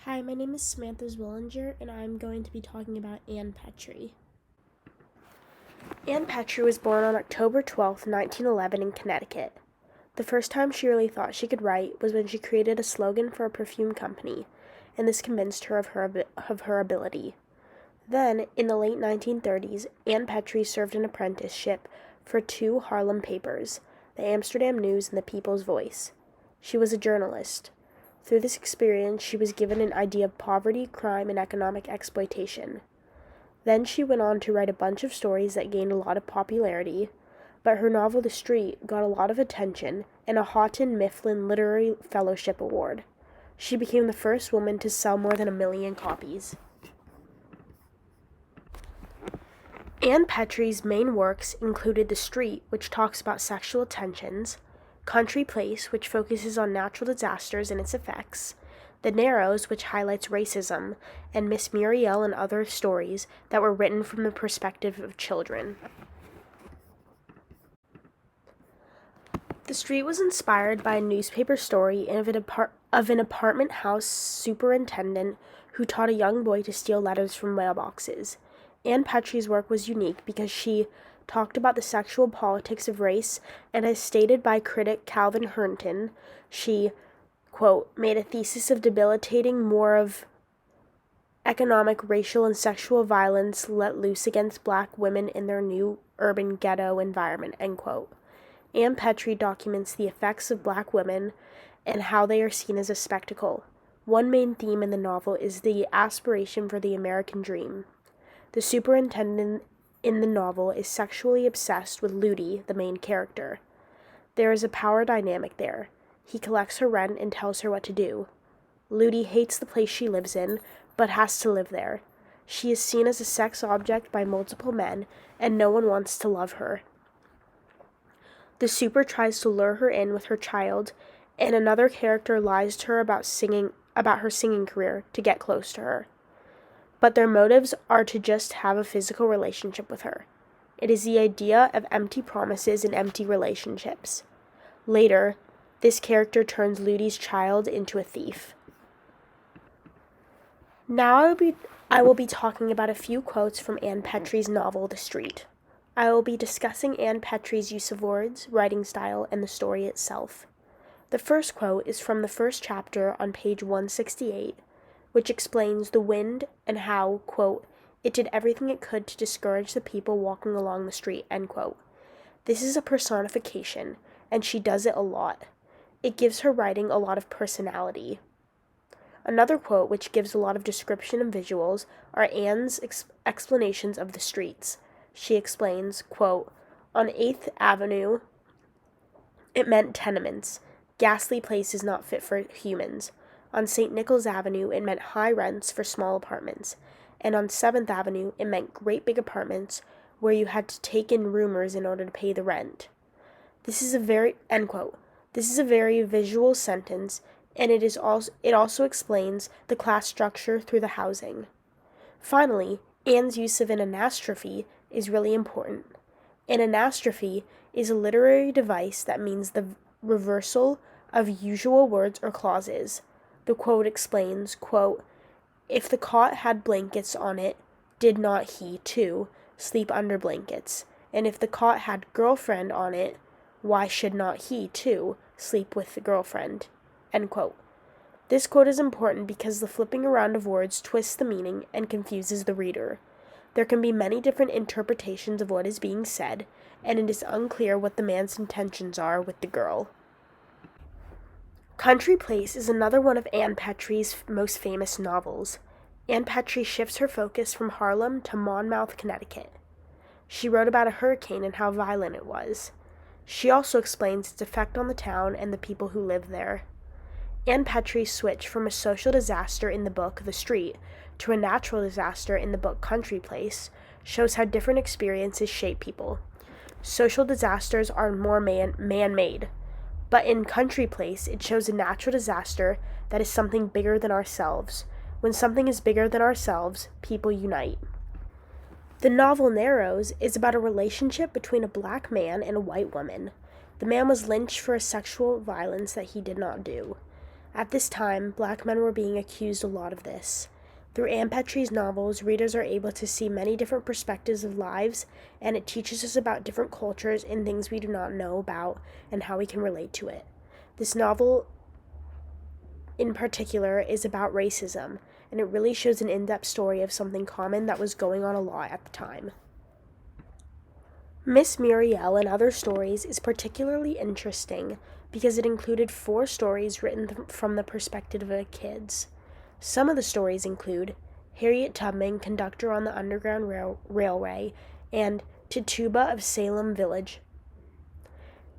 Hi, my name is Samantha Zwillinger, and I'm going to be talking about Anne Petry. Anne Petry was born on October 12, 1911 in Connecticut. The first time she really thought she could write was when she created a slogan for a perfume company, and this convinced her of her ability. Then, in the late 1930s, Anne Petry served an apprenticeship for two Harlem papers, the Amsterdam News and the People's Voice. She was a journalist. Through this experience, she was given an idea of poverty, crime, and economic exploitation. Then she went on to write a bunch of stories that gained a lot of popularity, but her novel The Street got a lot of attention and a Houghton Mifflin Literary Fellowship Award. She became the first woman to sell more than 1 million copies. Anne Petry's main works included The Street, which talks about sexual tensions, Country Place, which focuses on natural disasters and its effects, The Narrows, which highlights racism, and Miss Muriel and other stories that were written from the perspective of children. The Street was inspired by a newspaper story of an apartment house superintendent who taught a young boy to steal letters from mailboxes. Anne Petry's work was unique because she talked about the sexual politics of race, and as stated by critic Calvin Hernton, she, quote, made a thesis of debilitating more of economic, racial, and sexual violence let loose against black women in their new urban ghetto environment, end quote. Anne Petry documents the effects of black women and how they are seen as a spectacle. One main theme in the novel is the aspiration for the American dream. The superintendent in the novel is sexually obsessed with Ludi, the main character. There is a power dynamic there. He collects her rent and tells her what to do. Ludi hates the place she lives in, but has to live there. She is seen as a sex object by multiple men, and no one wants to love her. The super tries to lure her in with her child, and another character lies to her about her singing career to get close to her. But their motives are to just have a physical relationship with her. It is the idea of empty promises and empty relationships. Later, this character turns Ludi's child into a thief. Now I will be talking about a few quotes from Anne Petry's novel, The Street. I will be discussing Anne Petry's use of words, writing style, and the story itself. The first quote is from the first chapter on page 168, which explains the wind and how, quote, it did everything it could to discourage the people walking along the street, end quote. This is a personification, and she does it a lot. It gives her writing a lot of personality. Another quote, which gives a lot of description and visuals, are Anne's explanations of the streets. She explains, quote, on 8th Avenue, it meant tenements, ghastly places not fit for humans. On St. Nicholas Avenue, it meant high rents for small apartments. And on 7th Avenue, it meant great big apartments where you had to take in roomers in order to pay the rent. This is a very, end quote. This is a very visual sentence, and it also explains the class structure through the housing. Finally, Anne's use of an anastrophe is really important. An anastrophe is a literary device that means the reversal of usual words or clauses. The quote explains, quote, if the cot had blankets on it, did not he, too, sleep under blankets? And if the cot had girlfriend on it, why should not he, too, sleep with the girlfriend? End quote. This quote is important because the flipping around of words twists the meaning and confuses the reader. There can be many different interpretations of what is being said, and it is unclear what the man's intentions are with the girl. Country Place is another one of Anne Petry's most famous novels. Anne Petry shifts her focus from Harlem to Monmouth, Connecticut. She wrote about a hurricane and how violent it was. She also explains its effect on the town and the people who live there. Anne Petry's switch from a social disaster in the book The Street to a natural disaster in the book Country Place shows how different experiences shape people. Social disasters are more man-made, but in Country Place it shows a natural disaster that is something bigger than ourselves. When something is bigger than ourselves, people unite. The novel Narrows is about a relationship between a black man and a white woman. The man was lynched for a sexual violence that he did not do. At this time, black men were being accused a lot of this. Through Ann Petry's novels, readers are able to see many different perspectives of lives, and it teaches us about different cultures and things we do not know about and how we can relate to it. This novel, in particular, is about racism, and it really shows an in-depth story of something common that was going on a lot at the time. Miss Muriel and Other Stories is particularly interesting because it included 4 stories written from the perspective of kids. Some of the stories include Harriet Tubman, Conductor on the Underground Railway, and Tituba of Salem Village.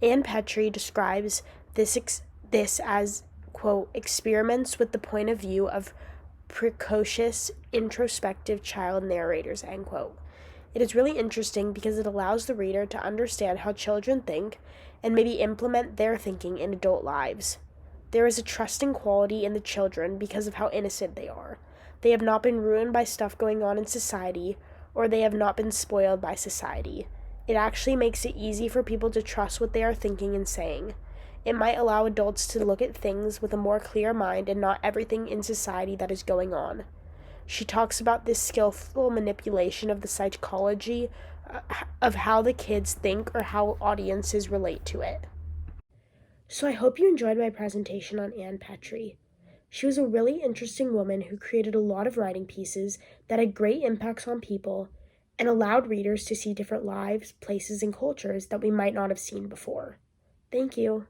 Ann Petry describes this as, quote, experiments with the point of view of precocious, introspective child narrators, end quote. It is really interesting because it allows the reader to understand how children think and maybe implement their thinking in adult lives. There is a trusting quality in the children because of how innocent they are. They have not been ruined by stuff going on in society, or they have not been spoiled by society. It actually makes it easy for people to trust what they are thinking and saying. It might allow adults to look at things with a more clear mind and not everything in society that is going on. She talks about this skillful manipulation of the psychology of how the kids think or how audiences relate to it. So I hope you enjoyed my presentation on Ann Petry. She was a really interesting woman who created a lot of writing pieces that had great impacts on people and allowed readers to see different lives, places, and cultures that we might not have seen before. Thank you.